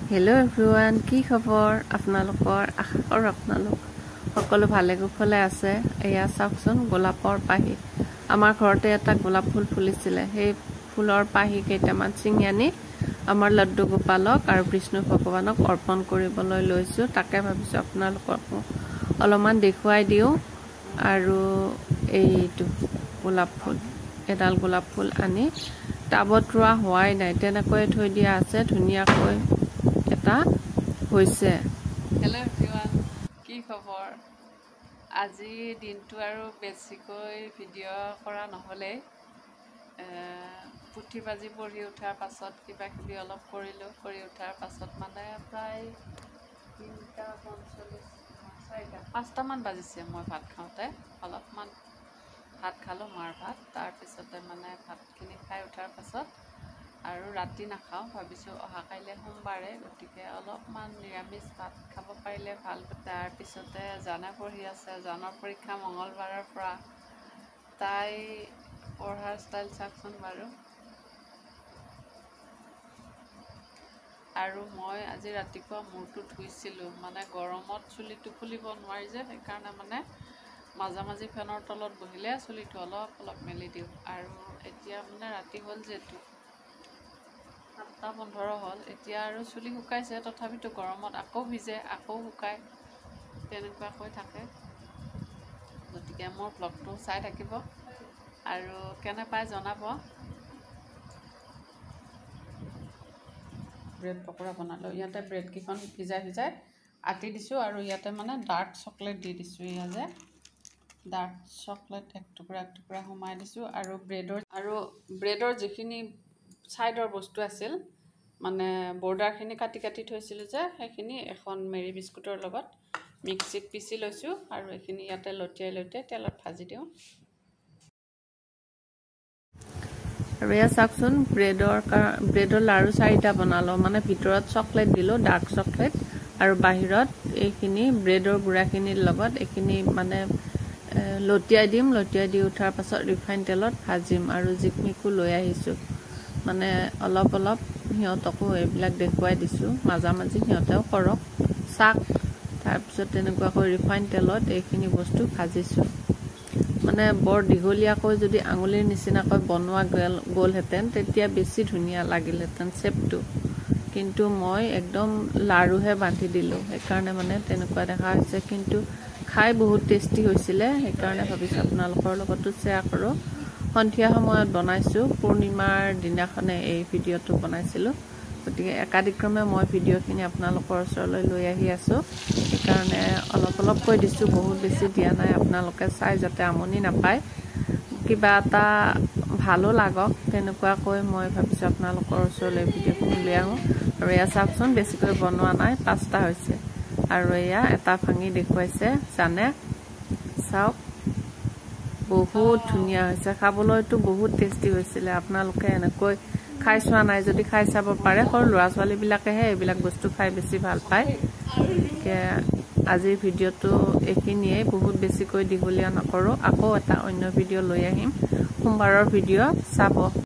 Hello everyone, কি খবৰ আপোনালোকৰ আশা কৰোঁ আপোনালোক সকলো ভালে কুশলে আছে। এয়া চাওকচোন গোলাপৰ পাহি আমাৰ ঘৰতে এটা গোলাপ ফুল ফুলিছিলে। সেই ফুলৰ পাহি কেইটামান ছিঙি আনি আমাৰ লড্ডু গোপালক আৰু বিষ্ণু ভগৱানক অৰ্পণ কৰিবলৈ লৈছো। তাকে ভাবিছো আপোনালোকক অলপমান দেখুৱাই দিও। আৰু এইটো গোলাপ ফুল এডাল গোলাপ ফুল আনি টাবত ৰোৱা হোৱাই নাই, তেনেকৈ থৈ দিয়া আছে। ধুনীয়াকৈ এটা হৈছে। হেল্ল' এভৰিৱান, কি খবৰ? আজি দিনটো আৰু বেছিকৈ ভিডিঅ' কৰা নহ'লে পুথি বাজি পঢ়ি উঠাৰ পাছত কিবা কিবি অলপ কৰিলোঁ। কৰি উঠাৰ পাছত মানে প্ৰায় 5টামান বাজিছে মই ভাত খাওঁতে। অলপমান ভাত খালোঁ, মাৰ ভাত। তাৰপিছতে মানে ভাতখিনি খাই উঠাৰ পাছত আৰু ৰাতি নাখাওঁ, ভাবিছোঁ অহা কাইলৈ সোমবাৰে, গতিকে অলপমান নিৰামিষ ভাত খাব পাৰিলে ভাল। তাৰপিছতে জানে পঢ়ি আছে। জানৰ পৰীক্ষা মঙলবাৰৰ পৰা। তাই পঢ়াৰ ষ্টাইল চাওকচোন বাৰু। আৰু মই আজি ৰাতিপুৱা মূৰটো ধুইছিলোঁ, মানে গৰমত চুলিটো খুলিব নোৱাৰি যে, সেইকাৰণে মানে মাজে মাজে ফেনৰ তলত বহিলে চুলিটো অলপ অলপ মেলি দিওঁ। আৰু এতিয়া মানে ৰাতি হ'ল যিহেতু 7:15 হ'ল, এতিয়া আৰু চুলি শুকাইছে, তথাপিতো গৰমত আকৌ ভিজে আকৌ শুকায়, তেনেকুৱাকৈ থাকে। গতিকে মোৰ ব্লগটো চাই থাকিব আৰু কেনে পায় জনাব। ব্ৰেড পকৰা বনালোঁ। ইয়াতে ব্ৰেডকেইখন সিজাই আটি দিছোঁ আৰু ইয়াতে মানে ডাৰ্ক চকলেট দি দিছোঁ। এয়া যে ডাৰ্ক চকলেট এক টুকুৰা সোমাই দিছোঁ। আৰু ব্ৰেডৰ যিখিনি ছাইডৰ বস্তু আছিল, মানে বৰ্ডাৰখিনি কাটি থৈছিলোঁ যে, সেইখিনি এখন মেৰী বিস্কুটৰ লগত মিক্সিত পিচি লৈছোঁ। আৰু এইখিনি ইয়াতে লটিয়াই তেলত ভাজি দিওঁ। আৰু এয়া চাওকচোন, ব্ৰেডৰ লাৰু 4টা বনালোঁ। মানে ভিতৰত চকলেট দিলোঁ, ডাৰ্ক চকলেট, আৰু বাহিৰত এইখিনি ব্ৰেডৰ গুড়াখিনিৰ লগত এইখিনি মানে লটিয়াই দিম। লটিয়াই দি উঠাৰ পাছত ৰিফাইন তেলত ভাজিম। আৰু জিকমিকো লৈ আহিছোঁ, মানে অলপ সিহঁতকো এইবিলাক দেখুৱাই দিছোঁ। মাজে সিহঁতেও কৰক চাক। তাৰপিছত তেনেকুৱাকৈ ৰিফাইন তেলত এইখিনি বস্তু ভাজিছোঁ। মানে বৰ দীঘলীয়াকৈ যদি আঙুলিৰ নিচিনাকৈ বনোৱা গ'লহেঁতেন, তেতিয়া বেছি ধুনীয়া লাগিলহেঁতেন শ্বেপটো। কিন্তু মই একদম লাৰুহে বান্ধি দিলোঁ, সেইকাৰণে মানে তেনেকুৱা দেখা হৈছে। কিন্তু খাই বহুত টেষ্টি হৈছিলে, সেইকাৰণে ভাবিছোঁ আপোনালোকৰ লগতো শ্বেয়াৰ কৰোঁ। সন্ধিয়া সময়ত বনাইছোঁ, পূৰ্ণিমাৰ দিনাখনে এই ভিডিঅ'টো বনাইছিলোঁ। গতিকে একাদিক্ৰমে মই ভিডিঅ'খিনি আপোনালোকৰ ওচৰলৈ লৈ আহি আছোঁ। সেইকাৰণে অলপকৈ দিছোঁ, বহুত বেছি দিয়া নাই। আপোনালোকে চাই যাতে আমনি নাপায়, কিবা এটা ভালো লাগক, তেনেকুৱাকৈ মই ভাবিছোঁ আপোনালোকৰ ওচৰলৈ ভিডিঅ'খিনি লৈ আহোঁ। আৰু এয়া চাওকচোন, বেছিকৈ বনোৱা নাই, 5টা হৈছে। আৰু এয়া এটা ভাঙি দেখুৱাইছে জানে, চাওক বহুত ধুনীয়া হৈছে। খাবলৈতো বহুত টেষ্টি হৈছিলে। আপোনালোকে এনেকৈ খাই চোৱা নাই যদি খাই চাব পাৰে। সৰু ল'ৰা ছোৱালীবিলাকেহে এইবিলাক বস্তু খাই বেছি ভাল পায়। গতিকে আজিৰ ভিডিঅ'টো এইখিনিয়ে, বহুত বেছিকৈ দীঘলীয়া নকৰোঁ। আকৌ এটা অন্য ভিডিঅ' লৈ আহিম, সোমবাৰৰ ভিডিঅ' চাব।